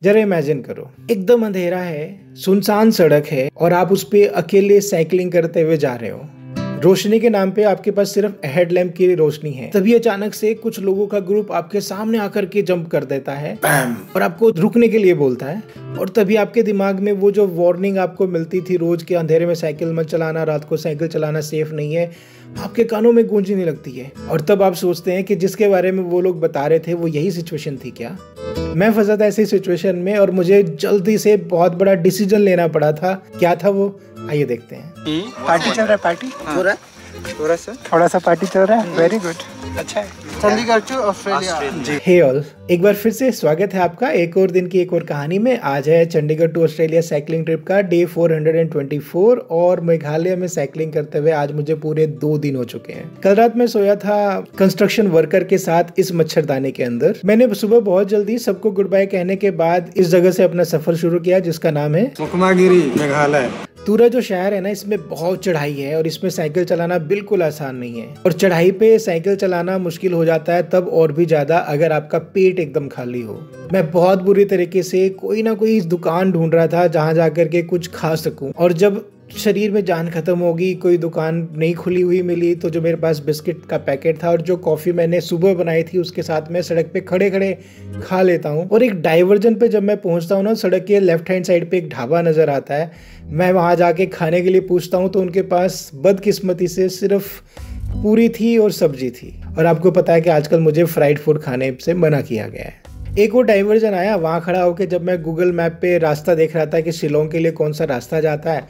जरा इमेजिन करो, एकदम अंधेरा है, सुनसान सड़क है और आप उस पे अकेले साइकिलिंग करते हुए जा रहे हो। रोशनी के नाम पे आपके पास सिर्फ हेडलैम्प की रोशनी है। तभी अचानक से कुछ लोगों का ग्रुप आपके सामने आकर के जंप कर देता है और आपको रुकने के लिए बोलता है। और तभी आपके दिमाग में वो जो वार्निंग आपको मिलती थी रोज के अंधेरे में साइकिल मत चलाना, रात को साइकिल चलाना सेफ नहीं है, आपके कानों में गूंजने लगती है। और तब आप सोचते हैं कि जिसके बारे में वो लोग बता रहे थे वो यही सिचुएशन थी क्या। मैं फंसा था ऐसी सिचुएशन में और मुझे जल्दी से बहुत बड़ा डिसीजन लेना पड़ा था। क्या था वो, आइए देखते हैं। पार्टी चल रहा है, पार्टी थोड़ा सा पार्टी चल रहा है। वेरी गुड, अच्छा है। Chandigarh to Australia. Hey all, एक बार फिर से स्वागत है आपका एक और दिन की एक और कहानी में। आज है Chandigarh to Australia cycling trip का डे 424 और मेघालय में साइकिलिंग करते हुए आज मुझे पूरे 2 दिन हो चुके हैं। कल रात मैं सोया था कंस्ट्रक्शन वर्कर के साथ इस मच्छरदानी के अंदर। मैंने सुबह बहुत जल्दी सबको गुड बाय कहने के बाद इस जगह से अपना सफर शुरू किया जिसका नाम है मुकमागिरी, मेघालय। तूरा जो शहर है ना, इसमें बहुत चढ़ाई है और इसमें साइकिल चलाना बिल्कुल आसान नहीं है। और चढ़ाई पे साइकिल चलाना मुश्किल हो जाता है तब और भी ज्यादा अगर आपका पेट एकदम खाली हो। मैं बहुत बुरी तरीके से कोई ना कोई दुकान ढूंढ रहा था जहां जाकर के कुछ खा सकूं। और जब शरीर में जान खत्म होगी, कोई दुकान नहीं खुली हुई मिली, तो जो मेरे पास बिस्किट का पैकेट था और जो कॉफी मैंने सुबह बनाई थी उसके साथ मैं सड़क पे खड़े खड़े खा लेता हूँ। और एक डाइवर्जन पे जब मैं पहुंचता हूँ ना, सड़क के लेफ्ट हैंड साइड पे एक ढाबा नजर आता है। मैं वहां जाके खाने के लिए पूछता हूँ तो उनके पास बदकिस्मती से सिर्फ पूरी थी और सब्जी थी। और आपको पता है कि आजकल मुझे फ्राइड फूड खाने से मना किया गया है। एक और डाइवर्जन आया, वहां खड़ा होकर जब मैं गूगल मैप पे रास्ता देख रहा था कि शिलोंग के लिए कौन सा रास्ता जाता है।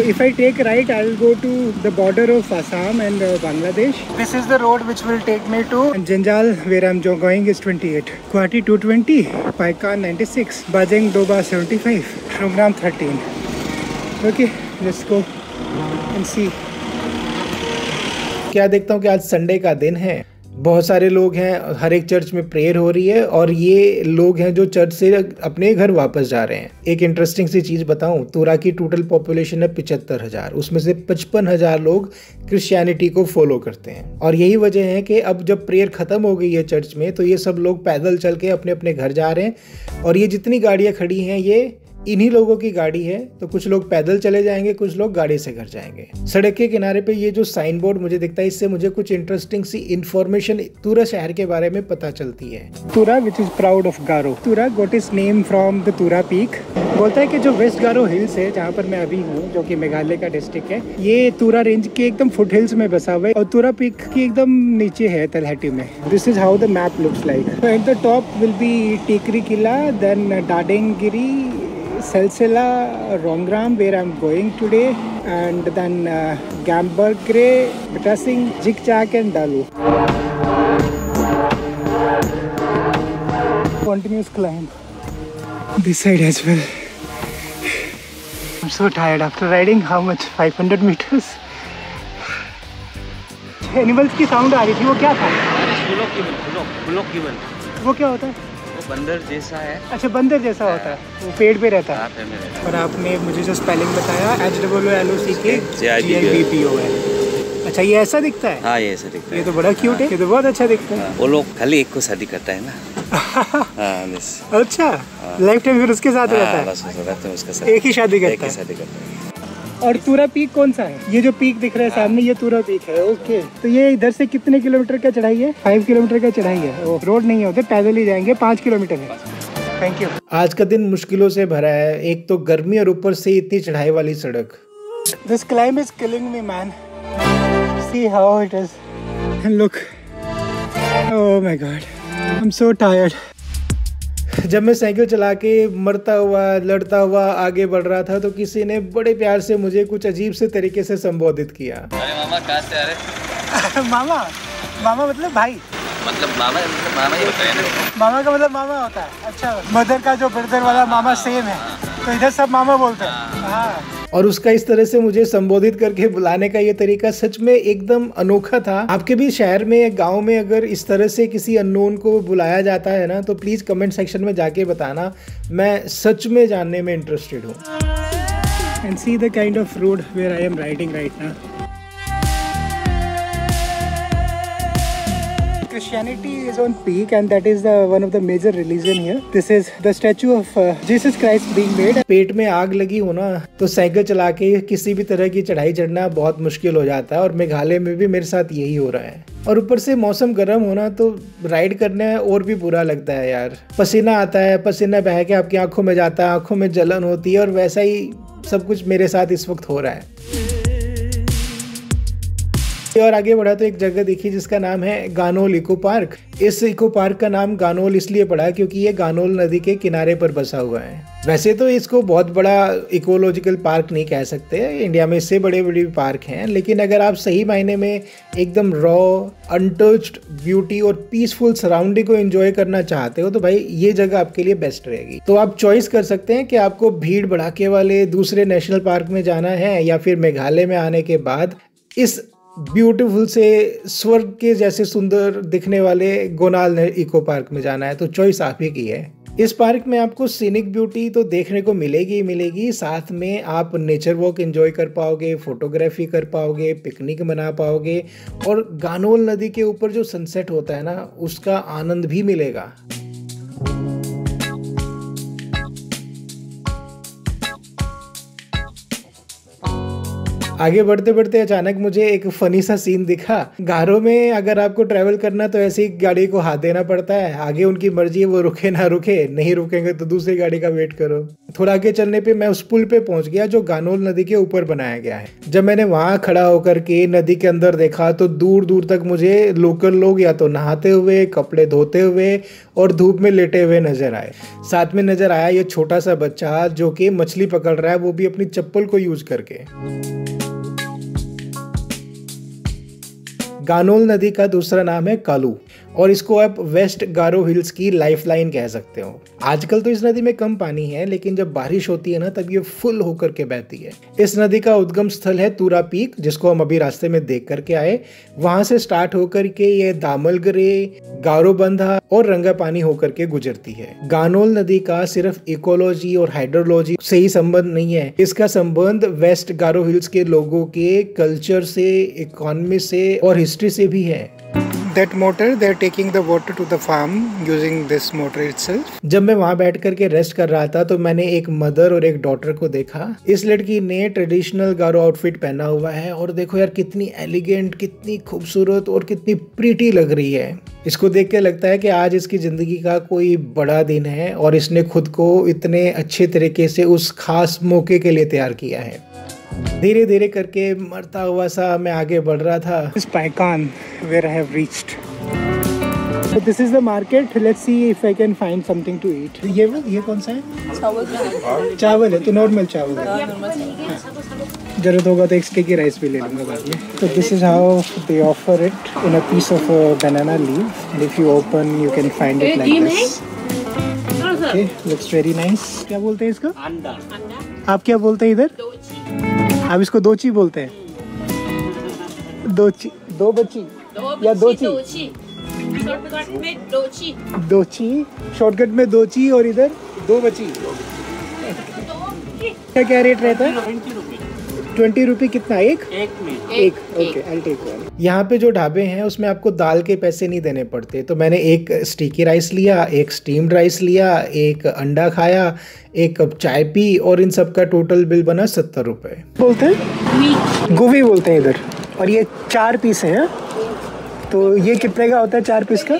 If I take right, I will go to the border of Assam and Bangladesh. This is the road which will take me to Janjal, where I'm going is 28. Guwahati 220, Paikan 96, Bajeng Doba 75, Shungram 13. Okay, let's go and see. क्या देखता हूँ कि आज Sunday का दिन है, बहुत सारे लोग हैं, हर एक चर्च में प्रेयर हो रही है और ये लोग हैं जो चर्च से अपने घर वापस जा रहे हैं। एक इंटरेस्टिंग सी चीज बताऊं, तूरा की टोटल पॉपुलेशन है 75,000, उसमें से 55,000 लोग क्रिश्चियनिटी को फॉलो करते हैं। और यही वजह है कि अब जब प्रेयर खत्म हो गई है चर्च में तो ये सब लोग पैदल चल के अपने अपने घर जा रहे हैं। और ये जितनी गाड़ियां खड़ी हैं ये इन्हीं लोगों की गाड़ी है। तो कुछ लोग पैदल चले जाएंगे, कुछ लोग गाड़ी से घर जाएंगे। सड़क के किनारे पे ये जो साइन बोर्ड मुझे दिखता है, इससे मुझे कुछ इंटरेस्टिंग सी इंफॉर्मेशन तूरा शहर के बारे में पता चलती है। Tura which is proud of Garo. Tura got is name from the Tura peak. बोलता है कि जो वेस्ट गारो हिल्स है जहाँ पर मैं अभी हूँ, जो कि मेघालय का डिस्ट्रिक्ट है, ये तूरा रेंज के एकदम फुट हिल्स में बसा हुआ है और तूरा पीक की एकदम नीचे है तलहटी में। This is how the map looks like. At the top will be Tikrikilla, then Dadenggiri, Salsela, Rongram, where I'm going today, and then Gambargre, Betasing, Jikchak and Dalu. Continuous climb this side as well. I'm so tired after riding how much 500 meters. Animals की sound आ रही थी, वो क्या था? वो क्या होता है? बंदर जैसा है। अच्छा, बंदर जैसा होता है, वो पेड़ पे रहता है। और आपने मुझे जो स्पेलिंग बताया HWLOCK है। अच्छा, ये ऐसा दिखता है? हाँ, ये ऐसा दिखता है। ये तो बड़ा क्यूट है, ये तो बहुत अच्छा दिखता है। वो लोग खाली एक को शादी करता है ना। अच्छा, लाइफ टाइम फिर उसके साथ रहता है? बस रहता है उसके साथ, एक ही शादी करता है। और तूरा पीक कौन सा है? ये जो पीक दिख रहा है सामने, ये तूरा पीक है। ओके, तो ये इधर से कितने किलोमीटर का चढ़ाई है? 5 किलोमीटर का चढ़ाई है। रोड नहीं होते, पैदल ही जाएंगे, 5 किलोमीटर है। Thank you. आज का दिन मुश्किलों से भरा है, एक तो गर्मी और ऊपर से इतनी चढ़ाई वाली सड़क। This climb is killing me man, see how it is, look, oh my God, I am so tired. जब मैं साइकिल चला के मरता हुआ लड़ता हुआ आगे बढ़ रहा था तो किसी ने बड़े प्यार से मुझे कुछ अजीब से तरीके से संबोधित किया। अरे मामा, कहाँ से आ रहे? मामा? मामा मतलब भाई? मतलब मामा ही होता है ना। मामा का मतलब मामा होता है। अच्छा, मदर का जो ब्रदर वाला मामा सेम है, तो इधर सब मामा बोलते हैं। हाँ। और उसका इस तरह से मुझे संबोधित करके बुलाने का ये तरीका सच में एकदम अनोखा था। आपके भी शहर में, गांव में अगर इस तरह से किसी अननोन को बुलाया जाता है ना, तो प्लीज कमेंट सेक्शन में जाके बताना, मैं सच में जानने में इंटरेस्टेड हूँ। And see the kind of road where I am riding right now. Christianity is on peak and that is one of the major religion here. This is the statue of Jesus Christ being made. पेट में आग लगी हो ना तो cycle चला के किसी भी तरह की चढ़ाई चढ़ना बहुत मुश्किल हो जाता है, और मेघालय में भी मेरे साथ यही हो रहा है। और ऊपर से मौसम गर्म होना तो राइड करने और भी बुरा लगता है यार। पसीना आता है, पसीना बह के आपकी आंखों में जाता है, आंखों में जलन होती है, और वैसा ही सब कुछ मेरे साथ इस वक्त हो रहा है। और आगे बढ़ा तो एक जगह देखी जिसका नाम है गानोल इको पार्क। इस इको पार्क का नाम गानोल इसलिए पड़ा क्योंकि ये गानोल नदी के किनारे पर बसा हुआ है। वैसे तो इसको बहुत बड़ा इकोलॉजिकल पार्क नहीं कह सकते, इंडिया में इससे बड़े बड़े पार्क हैं, लेकिन अगर आप सही मायने में एकदम रॉ अनटच्ड ब्यूटी और पीसफुल सराउंडिंग को एंजॉय करना चाहते हो तो भाई ये जगह आपके लिए बेस्ट रहेगी। तो आप चॉइस कर सकते हैं कि आपको भीड़ भड़ाके वाले दूसरे नेशनल पार्क में जाना है या फिर मेघालय में आने के बाद इस ब्यूटीफुल से स्वर्ग के जैसे सुंदर दिखने वाले गोनाल इको पार्क में जाना है। तो चॉइस आप ही की है। इस पार्क में आपको सीनिक ब्यूटी तो देखने को मिलेगी ही मिलेगी, साथ में आप नेचर वॉक एंजॉय कर पाओगे, फोटोग्राफी कर पाओगे, पिकनिक मना पाओगे, और गानोल नदी के ऊपर जो सनसेट होता है ना उसका आनंद भी मिलेगा। आगे बढ़ते बढ़ते अचानक मुझे एक फनी सा सीन दिखा। गारो में अगर आपको ट्रैवल करना तो ऐसी गाड़ी को हाथ देना पड़ता है, आगे उनकी मर्जी है, वो रुके ना रुके, नहीं रुकेंगे तो दूसरी गाड़ी का वेट करो। थोड़ा आगे चलने पे मैं उस पुल पे पहुंच गया जो गानोल नदी के ऊपर बनाया गया है। जब मैंने वहां खड़ा होकर के नदी के अंदर देखा तो दूर दूर तक मुझे लोकल लोग या तो नहाते हुए, कपड़े धोते हुए और धूप में लेटे हुए नजर आए। साथ में नजर आया ये छोटा सा बच्चा जो कि मछली पकड़ रहा है, वो भी अपनी चप्पल को यूज करके। गानोल नदी का दूसरा नाम है कालू, और इसको आप वेस्ट गारो हिल्स की लाइफलाइन कह सकते हो। आजकल तो इस नदी में कम पानी है, लेकिन जब बारिश होती है ना तब ये फुल होकर के बहती है। इस नदी का उद्गम स्थल है तुरा पीक, जिसको हम अभी रास्ते में देख करके आए। वहां से स्टार्ट होकर के ये दामलगरे, गारोबंधा और रंगापानी होकर के गुजरती है। गानोल नदी का सिर्फ इकोलॉजी और हाइड्रोलॉजी से ही संबंध नहीं है, इसका संबंध वेस्ट गारो हिल्स के लोगों के कल्चर से, इकोनॉमी से और हिस्ट्री से भी है। That motor, they're taking the water to the farm using this motor itself. जब मैं वहाँ बैठ करके रेस्ट कर रहा था तो मैंने एक मदर और एक डॉटर को देखा। इस लड़की ने ट्रेडिशनल गारो आउटफिट पहना हुआ है, और देखो यार कितनी एलिगेंट, कितनी खूबसूरत और कितनी प्रीटी लग रही है। इसको देख के लगता है कि आज इसकी जिंदगी का कोई बड़ा दिन है और इसने खुद को इतने अच्छे तरीके से उस खास मौके के लिए तैयार किया है। धीरे धीरे करके मरता हुआ सा मैं आगे बढ़ रहा था। This is Paikan where I have reached. So this is the market. Let's see if I can find something to eat. ये कौन सा है? चावल है, तो नॉर्मल चावल है। जरूरत होगा तो एक स्टिकी राइस भी ले लूँगा बाद में। So this is how they offer it in a piece of a banana leaf, and if you open you can find it like this. Okay, looks very nice. क्या बोलते हैं इसका? अंडा। आप क्या बोलते हैं इधर? आप इसको दोची बोलते हैं। दोची, दो बच्ची या दोची? शॉर्टकट में दोची। दोची, शॉर्टकट में दोची, और इधर दो बच्ची। क्या क्या रेट रहता है? 20 रुपये। कितना? एक ओके, आई टेक वन। यहाँ पे जो ढाबे हैं उसमें आपको दाल के पैसे नहीं देने पड़ते, तो मैंने एक स्टिकी राइस लिया, एक स्टीम्ड राइस लिया, एक अंडा खाया, एक कप चाय पी, और इन सब का टोटल बिल बना 70 रुपये। बोलते हैं गोभी बोलते हैं इधर। और ये 4 पीस है, तो ये कितने का होता है 4 पीस का?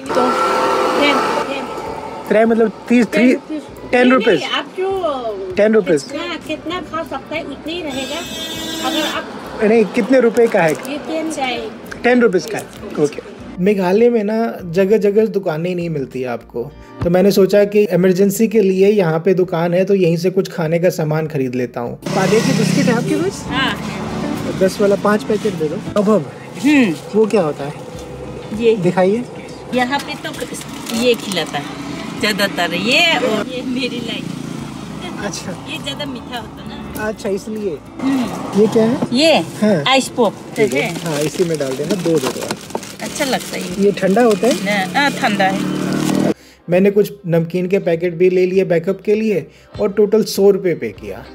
3 मतलब 10 रुपीज। 10 रुपीज कितना खा सकता है उतने ही रहेगा। अगर आप नहीं, कितने रुपए का है? 10 रुपीज का है। ओके। मेघालय में ना जगह जगह दुकानें नहीं मिलती आपको, तो मैंने सोचा कि इमरजेंसी के लिए यहाँ पे दुकान है तो यहीं से कुछ खाने का सामान खरीद लेता हूँ। पार्ले की बिस्किट है आपके पास? हाँ। 10 वाला 5 पैकेट दे दो। अब वो क्या होता है? ये दिखाइए। यहाँ पे तो ये खिलाता है ज्यादातर, ये और ये मेरी लाइफ। अच्छा, ये ज्यादा मीठा होता है ना। अच्छा, इसलिए। ये क्या है? ये हाँ। आइस पॉप है। हाँ, इसी में डाल देना। 2 दे दो। अच्छा लगता है। ये ठंडा होता है? ठंडा है। मैंने कुछ नमकीन के पैकेट भी ले लिए बैकअप के लिए, और टोटल 100 रुपये पे किया।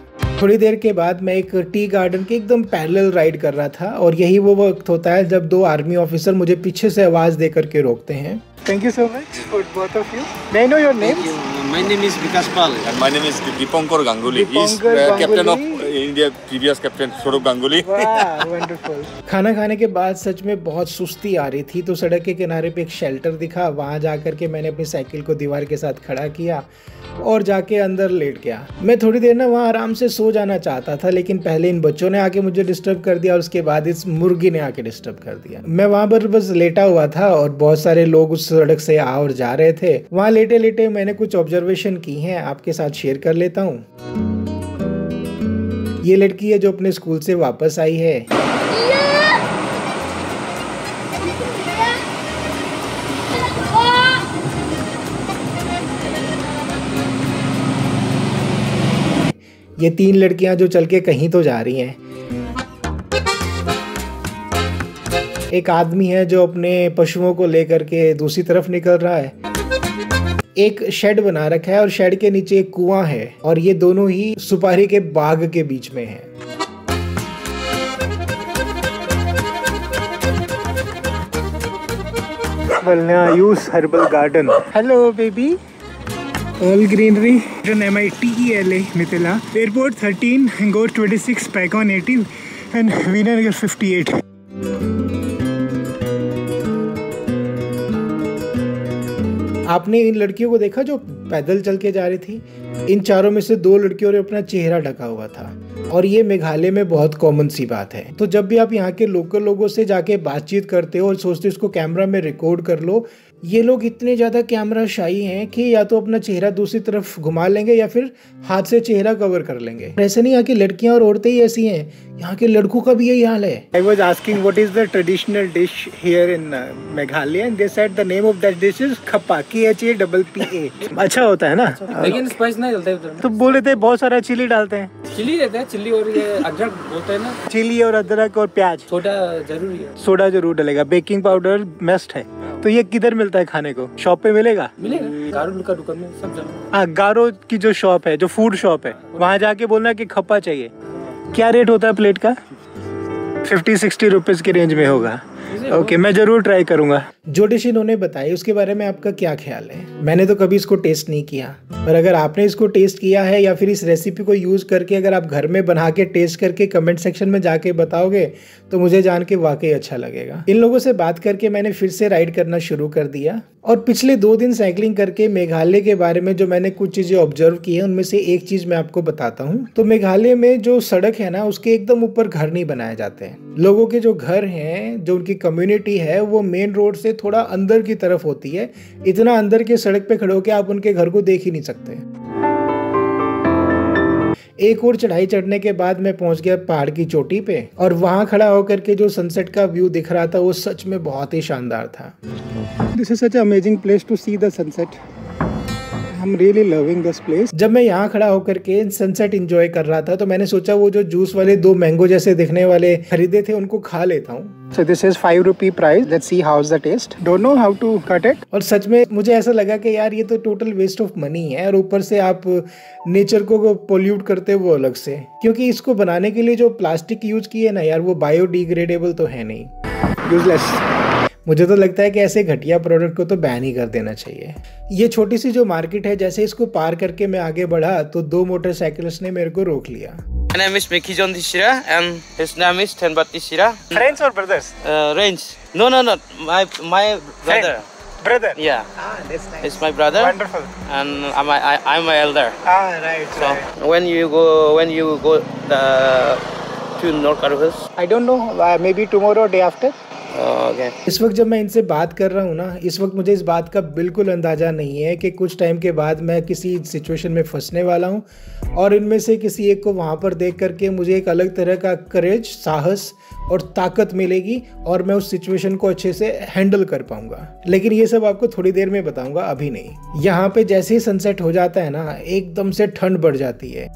थोड़ी देर के बाद मैं एक टी गार्डन के एकदम पैरेलल राइड कर रहा था और यही वो वक्त होता है जब दो आर्मी ऑफिसर मुझे पीछे से आवाज दे करके रोकते हैं। Thank you so much for both of you. May I know your name? My name is Vikas Pal. And my name is Dipankar Ganguly. He's captain of India, previous captain Saurabh Ganguly. Wow, wonderful. खाना खाने के बाद सच में बहुत सुस्ती आ रही थी, तो सड़क के किनारे पे एक शेल्टर दिखा। वहां जाकर के मैंने अपनी साइकिल को दीवार के साथ खड़ा किया और जाके अंदर लेट गया। मैं थोड़ी देर ना वहाँ आराम से सो जाना चाहता था, लेकिन पहले इन बच्चों ने आके मुझे डिस्टर्ब कर दिया और उसके बाद इस मुर्गी ने आके डिस्टर्ब कर दिया। मैं वहाँ पर बस लेटा हुआ था और बहुत सारे लोग उस सड़क से आ और जा रहे थे। वहाँ लेटे लेटे मैंने कुछ ऑब्जर्वेशन की हैं, आपके साथ शेयर कर लेता हूँ। ये लड़की है जो अपने स्कूल से वापस आई है। ये तीन लड़कियां जो चल के कहीं तो जा रही हैं। एक आदमी है जो अपने पशुओं को लेकर के दूसरी तरफ निकल रहा है। एक शेड बना रखा है और शेड के नीचे एक कुआं है और ये दोनों ही सुपारी के बाग के बीच में है। Valnayus Herbal Garden. Hello, baby. All greenery. MITELA, Mithila. Airport 13, Hangar 26, Pacon 18, and Vinayanagar 58. आपने इन लड़कियों को देखा जो पैदल चल के जा रही थी? इन चारों में से दो लड़कियों ने अपना चेहरा ढका हुआ था और ये मेघालय में बहुत कॉमन सी बात है। तो जब भी आप यहाँ के लोकल लोगों से जाके बातचीत करते हो और सोचते हो इसको कैमरा में रिकॉर्ड कर लो, ये लोग इतने ज़्यादा कैमरा शाई हैं कि या तो अपना चेहरा दूसरी तरफ घुमा लेंगे या फिर हाथ से चेहरा कवर कर लेंगे। ऐसे नहीं यहाँ की लड़कियाँ और औरतें ही ऐसी हैं, यहाँ के लड़कों का भी यही हाल है। I was asking what is the traditional dish here in Meghalaya and they said the name of that dish is khappa, KHAPPA। अच्छा होता है ना? लेकिन स्पाइस नहीं डलता है उधर। तो बोले थे बहुत सारा चिली डालते हैं। चिली रहता है, चिली और ये अदरक होता है ना। चिली और अदरक और प्याज। सोडा जरूरी है। सोडा जरूर डलेगा, बेकिंग पाउडर मस्ट है। तो ये किधर मिलता है खाने को? शॉप पे मिलेगा? मिलेगा, गारो का दुकान में सब जगह। हाँ, गारो की जो शॉप है, जो फूड शॉप है, वहाँ जाके बोलना कि खप्पा चाहिए। क्या रेट होता है प्लेट का? 50-60 रुपीज के रेंज में होगा। ओके, मैं जरूर ट्राई करूंगा। जो डिश इन्होंने बताई उसके बारे में आपका क्या ख्याल है? मैंने तो कभी इसको टेस्ट नहीं किया, पर अगर आपने इसको टेस्ट किया है या फिर इस रेसिपी को यूज करके अगर आप घर में बना के टेस्ट करके कमेंट सेक्शन में जाके बताओगे तो मुझे जान के वाकई अच्छा लगेगा। इन लोगों से बात करके मैंने फिर से राइड करना शुरू कर दिया और पिछले 2 दिन साइकिलिंग करके मेघालय के बारे में जो मैंने कुछ चीजें ऑब्जर्व की है उनमें से एक चीज मैं आपको बताता हूँ। तो मेघालय में जो सड़क है ना, उसके एकदम ऊपर घर नहीं बनाए जाते हैं। लोगों के जो घर हैं, जो उनकी कम्युनिटी है, वो मेन रोड से थोड़ा अंदर की तरफ होती है। इतना अंदर के सड़क पे खड़े होकर आप उनके घर को देख ही नहीं सकते। एक और चढ़ाई चढ़ने के बाद मैं पहुंच गया पहाड़ की चोटी पे और वहां खड़ा होकर के जो सनसेट का व्यू दिख रहा था वो सच में बहुत ही शानदार था। This is such an amazing place to see the sunset. I'm really loving this place. जब मैं यहाँ खड़ा होकर के सनसेट एंजॉय कर रहा था तो मैंने सोचा वो जो जूस वाले 2 मैंगो जैसे दिखने वाले खरीदे थे उनको खा लेता हूँ। So this is 5 rupee price. Let's see how's the taste. Don't know how to cut it. और सच में मुझे ऐसा लगा कि यार ये तो टोटल वेस्ट ऑफ मनी है और ऊपर से आप नेचर को पोल्यूट करते हो वो अलग से, क्योंकि इसको बनाने के लिए जो प्लास्टिक यूज की है ना यार, वो बायोडिग्रेडेबल तो है नहीं, यूजलेस। मुझे तो लगता है कि ऐसे घटिया प्रोडक्ट को तो बैन ही कर देना चाहिए। ये छोटी सी जो मार्केट है, जैसे इसको पार करके मैं आगे बढ़ा तो 2 मोटरसाइकिलिस्ट ने मेरे को रोक लिया। My name is Mickey John Tishira and his name is Tenbat Tishira. Friends or brothers? Range. No. My brother. Brother. Yeah. Ah, that's nice. It's my brother. Wonderful. And I'm my elder. Ah, right. So when you go to North Carolina. I don't know. Maybe tomorrow or day after. Okay. इस वक्त जब मैं इनसे बात कर रहा हूँ ना, इस वक्त मुझे इस बात का बिल्कुल अंदाजा नहीं है कि कुछ टाइम के बाद मैं किसी सिचुएशन में फंसने वाला हूँ और इनमें से किसी एक को वहाँ पर देख करके मुझे एक अलग तरह का करेज, साहस और ताकत मिलेगी और मैं उस सिचुएशन को अच्छे से हैंडल कर पाऊंगा। लेकिन ये सब आपको थोड़ी देर में बताऊंगा, अभी नहीं। यहाँ पे जैसे ही सनसेट हो जाता है ना, एकदम से ठंड बढ़ जाती है।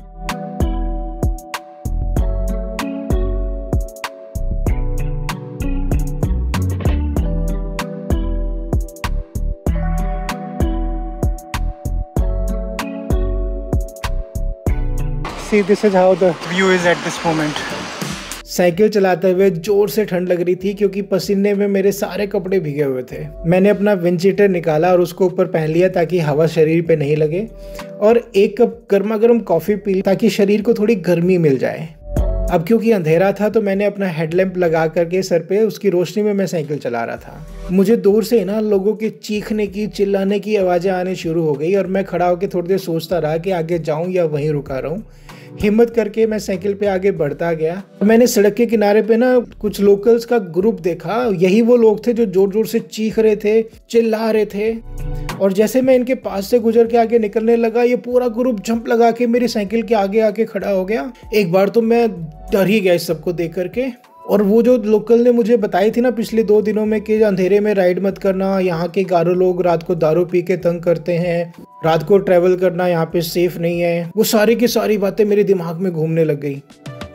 see, this is how the view is at this moment. Cycle चलाते हुए जोर से ठंड लग रही थी क्योंकि पसीने में मेरे सारे कपड़े भीगे हुए थे। मैंने अपना विंड शीटर निकाला और उसको ऊपर पहन लिया ताकि हवा शरीर पे नहीं लगे, और एक कप गर्मा गर्म कॉफ़ी पी ताकि शरीर को थोड़ी गर्मी मिल जाए। अब क्योंकि अंधेरा था तो मैंने अपना हेडलैम्प लगा करके सर पे उसकी रोशनी में मैं साइकिल चला रहा था। मुझे दूर से ना लोगों के चीखने की, चिल्लाने की आवाज़ें आने शुरू हो गई और मैं खड़ा होकर थोड़ी देर सोचता रहा कि आगे जाऊं या वहीं रुका रहूं। हिम्मत करके मैं साइकिल पे आगे बढ़ता गया। मैंने सड़क के किनारे पे ना कुछ लोकल्स का ग्रुप देखा। यही वो लोग थे जो जोर जोर से चीख रहे थे, चिल्ला रहे थे। और जैसे मैं इनके पास से गुजर के आगे निकलने लगा, ये पूरा ग्रुप जंप लगा के मेरी साइकिल के आगे आके खड़ा हो गया। एक बार तो मैं डर ही गया इस सबको देख करके। और वो जो लोकल ने मुझे बताई थी ना पिछले 2 दिनों में कि अंधेरे में राइड मत करना, यहाँ के गारो लोग रात को दारू पी के तंग करते हैं, रात को ट्रैवल करना यहाँ पे सेफ नहीं है, वो सारी की सारी बातें मेरे दिमाग में घूमने लग गई।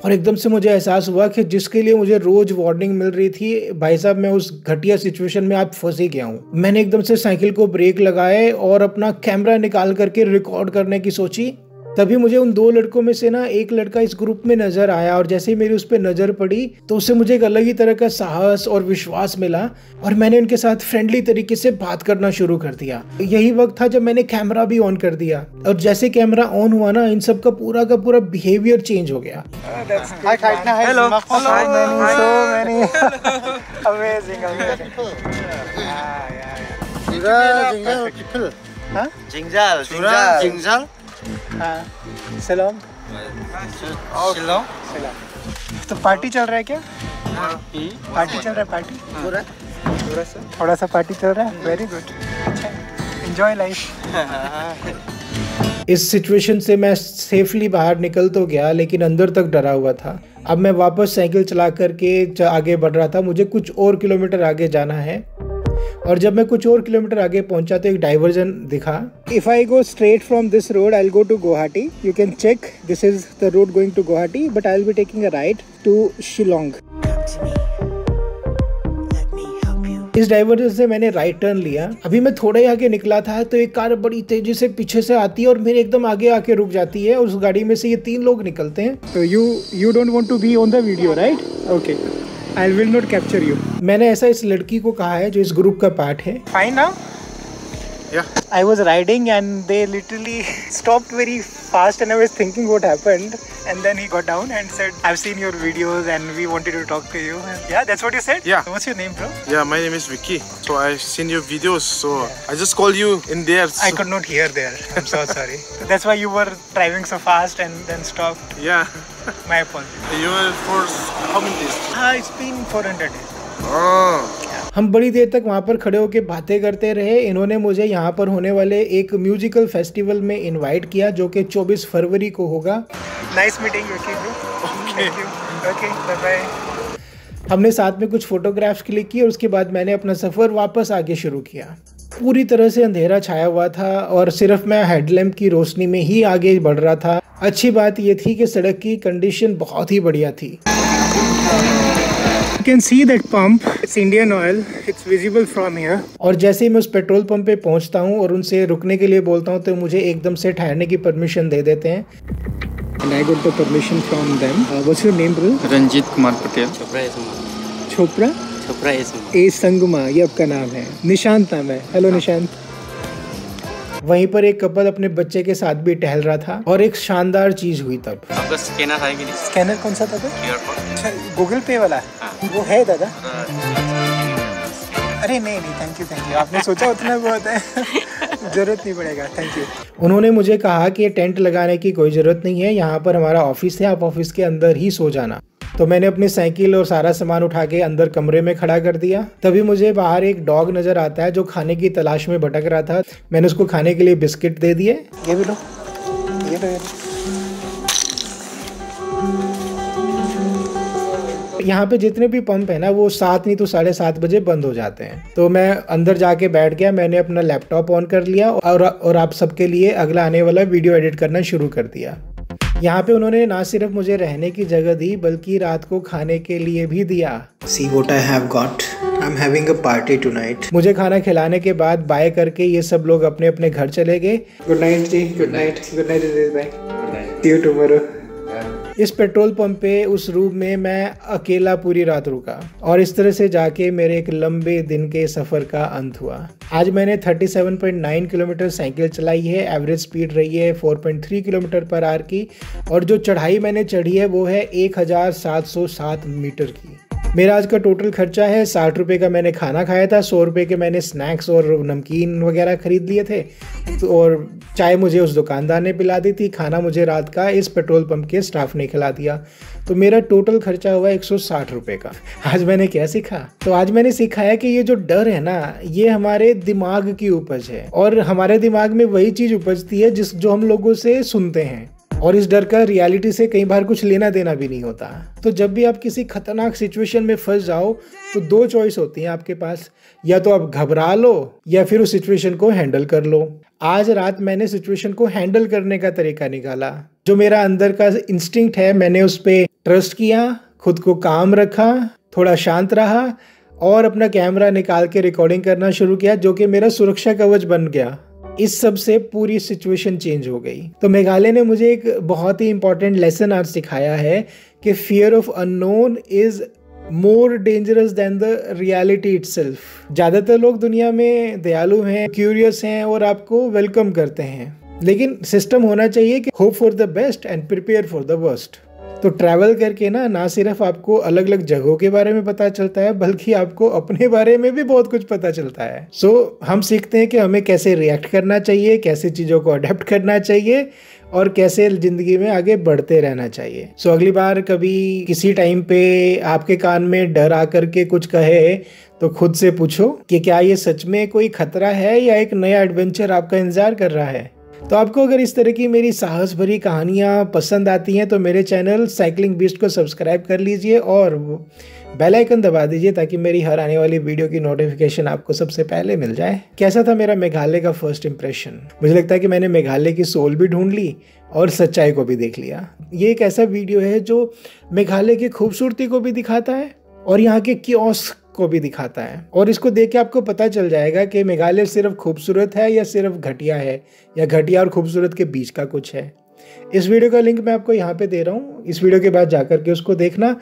और एकदम से मुझे एहसास हुआ कि जिसके लिए मुझे रोज वार्निंग मिल रही थी, भाई साहब मैं उस घटिया सिचुएशन में आप फंस ही गया हूँ। मैंने एकदम से साइकिल को ब्रेक लगाए और अपना कैमरा निकाल करके रिकॉर्ड करने की सोची। तभी मुझे उन 2 लड़कों में से ना एक लड़का इस ग्रुप में नजर आया, और जैसे ही मेरी उस पर नजर पड़ी तो उससे मुझे एक अलग ही तरह का साहस और विश्वास मिला, और मैंने उनके साथ फ्रेंडली तरीके से बात करना शुरू कर दिया। यही वक्त था जब मैंने कैमरा भी ऑन कर दिया, और जैसे कैमरा ऑन हुआ ना, इन सब का पूरा बिहेवियर चेंज हो गया। सलाम। तो पार्टी चल रहा है क्या? पार्टी चल रहा है, पार्टी थोड़ा सा पार्टी चल रहा है। वेरी गुड, अच्छा, एंजॉय लाइफ। इस सिचुएशन से मैं सेफली बाहर निकल तो गया, लेकिन अंदर तक डरा हुआ था। अब मैं वापस साइकिल चला करके आगे बढ़ रहा था। मुझे कुछ और किलोमीटर आगे जाना है, और जब मैं कुछ और किलोमीटर आगे पहुंचा तो एक डाइवर्जन दिखा। If I go straight from this road, I'll go to Guwahati. You can check. This is the road going to Guwahati, but I'll be taking a right to Shillong. इस diversion से मैंने right turn लिया। अभी मैं थोड़ा ही आगे निकला था तो एक कार बड़ी तेजी से पीछे से आती है और मेरे एकदम आगे आके रुक जाती है। उस गाड़ी में से ये 3 लोग निकलते हैं। So you don't want to be on the video, right? Okay. I will not capture you. मैंने ऐसा इस लड़की को कहा है जो इस ग्रुप का पार्ट है। Fine now? Yeah. I was riding and they literally stopped very fast and I was thinking what happened, and then he got down and said, I've seen your videos and we wanted to talk to you. Yeah, that's what you said? Yeah. So what's your name, bro? Yeah, my name is Vicky. So I've seen your videos, so I just called you in there. I could not hear there. I'm so sorry. So that's why you were driving so fast and then stopped. Yeah. My apologies. You were for how many days? It's been 400 days. Oh. हम बड़ी देर तक वहाँ पर खड़े होकर बातें करते रहे। इन्होंने मुझे यहाँ पर होने वाले एक म्यूजिकल फेस्टिवल में इनवाइट किया जो कि 24 फरवरी को होगा। Nice meeting you, bro. Thank you. Okay, bye-bye. हमने साथ में कुछ फोटोग्राफ्स क्लिक किए और उसके बाद मैंने अपना सफ़र वापस आगे शुरू किया। पूरी तरह से अंधेरा छाया हुआ था और सिर्फ मैं हेडलैम्प की रोशनी में ही आगे बढ़ रहा था। अच्छी बात ये थी कि सड़क की कंडीशन बहुत ही बढ़िया थी। You can see that pump. It's Indian oil. It's visible from here. और जैसे ही मैं उस पेट्रोल पंप पे पहुंचता हूं और उनसे रुकने के लिए बोलता हूं तो मुझे एकदम से ठहरने की परमिशन दे देते हैं। And I got the permission from them. What's your name, bro? Ranjit Kumar Patel. छोपरा ए संगमा, ये आपका नाम है। निशांत नाम है। हेलो निशांत। वहीं पर एक कपल अपने बच्चे के साथ भी टहल रहा था और एक शानदार चीज हुई तब। आपका स्कैनर है कि नहीं? स्कैनर कौन सा था? QR code. अच्छा, गूगल पे वाला? वो है दादा? अरे नहीं, थैंक यू। आपने सोचा उतना बहुत है। जरूरत नहीं पड़ेगा, थैंक यू। उन्होंने मुझे कहा कि टेंट लगाने की कोई ज़रूरत नहीं है, यहाँ पर हमारा ऑफिस है, आप ऑफिस के अंदर ही सो जाना। तो मैंने अपनी साइकिल और सारा सामान उठा के अंदर कमरे में खड़ा कर दिया। तभी मुझे बाहर एक डॉग नज़र आता है जो खाने की तलाश में भटक रहा था। मैंने उसको खाने के लिए बिस्किट दे दिए। ये भी लो, ये लो। यहाँ पे जितने भी पंप है ना वो 7 नहीं तो 7:30 बजे बंद हो जाते हैं। तो मैं अंदर जाके बैठ गया। मैंने अपना लैपटॉप ऑन कर लिया और आप सबके लिए अगला आने वाला वीडियो एडिट करना शुरू कर दिया। यहाँ पे उन्होंने ना सिर्फ मुझे रहने की जगह दी बल्कि रात को खाने के लिए भी दिया। See what I have got. I'm having a party tonight. मुझे खाना खिलाने के बाद बाय करके ये सब लोग अपने अपने घर चले गए। गुड नाइट जी। Good night. गुड नाइट भाई। See you tomorrow. इस पेट्रोल पंप पे उस रूम में मैं अकेला पूरी रात रुका और इस तरह से जाके मेरे एक लंबे दिन के सफ़र का अंत हुआ। आज मैंने 37.9 किलोमीटर साइकिल चलाई है, एवरेज स्पीड रही है 4.3 किलोमीटर पर आवर की, और जो चढ़ाई मैंने चढ़ी है वो है 1707 मीटर की। मेरा आज का टोटल खर्चा है 60 रुपये का मैंने खाना खाया था, 100 रुपये के मैंने स्नैक्स और नमकीन वगैरह खरीद लिए थे, तो और चाय मुझे उस दुकानदार ने पिला दी थी, खाना मुझे रात का इस पेट्रोल पंप के स्टाफ ने खिला दिया। तो मेरा टोटल खर्चा हुआ 160 रुपये का। आज मैंने क्या सीखा? तो आज मैंने सीखा है कि ये जो डर है ना, ये हमारे दिमाग की उपज है, और हमारे दिमाग में वही चीज़ उपजती है जो हम लोगों से सुनते हैं, और इस डर का रियलिटी से कई बार कुछ लेना देना भी नहीं होता। तो जब भी आप किसी खतरनाक सिचुएशन में फंस जाओ तो दो चॉइस होती हैं आपके पास, या तो आप घबरा लो या फिर उस सिचुएशन को हैंडल कर लो। आज रात मैंने सिचुएशन को हैंडल करने का तरीका निकाला। जो मेरा अंदर का इंस्टिंक्ट है, मैंने उस पर ट्रस्ट किया, खुद को काम रखा, थोड़ा शांत रहा और अपना कैमरा निकाल के रिकॉर्डिंग करना शुरू किया, जो कि मेरा सुरक्षा कवच बन गया। इस सब से पूरी सिचुएशन चेंज हो गई। तो मेघालय ने मुझे एक बहुत ही इंपॉर्टेंट लेसन आज सिखाया है कि fear of unknown is more dangerous than the reality itself. ज़्यादातर लोग दुनिया में दयालु हैं, क्यूरियस हैं और आपको वेलकम करते हैं, लेकिन सिस्टम होना चाहिए कि hope for the best and prepare for the worst. तो ट्रैवल करके ना सिर्फ आपको अलग अलग जगहों के बारे में पता चलता है, बल्कि आपको अपने बारे में भी बहुत कुछ पता चलता है। सो हम सीखते हैं कि हमें कैसे रिएक्ट करना चाहिए, कैसे चीज़ों को अडेप्ट करना चाहिए और कैसे ज़िंदगी में आगे बढ़ते रहना चाहिए। सो अगली बार कभी किसी टाइम पे आपके कान में डर आकर के कुछ कहे तो खुद से पूछो कि क्या ये सच में कोई खतरा है या एक नया एडवेंचर आपका इंतजार कर रहा है। तो आपको अगर इस तरह की मेरी साहस भरी कहानियाँ पसंद आती हैं तो मेरे चैनल साइकिलिंग बीस्ट को सब्सक्राइब कर लीजिए और बेल आइकन दबा दीजिए ताकि मेरी हर आने वाली वीडियो की नोटिफिकेशन आपको सबसे पहले मिल जाए। कैसा था मेरा मेघालय का फर्स्ट इंप्रेशन? मुझे लगता है कि मैंने मेघालय की सोल भी ढूंढ ली और सच्चाई को भी देख लिया। ये एक ऐसा वीडियो है जो मेघालय की खूबसूरती को भी दिखाता है और यहाँ के कियोस्क को भी दिखाता है, और इसको देख के आपको पता चल जाएगा कि मेघालय सिर्फ खूबसूरत है या सिर्फ घटिया है, या घटिया और खूबसूरत के बीच का कुछ है। इस वीडियो का लिंक मैं आपको यहाँ पे दे रहा हूँ, इस वीडियो के बाद जाकर के उसको देखना,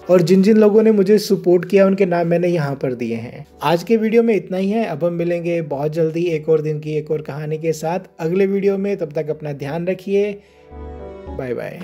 और जिन जिन लोगों ने मुझे सपोर्ट किया उनके नाम मैंने यहाँ पर दिए हैं। आज के वीडियो में इतना ही है। अब हम मिलेंगे बहुत जल्दी एक और दिन की एक और कहानी के साथ अगले वीडियो में। तब तक अपना ध्यान रखिए। Bye bye.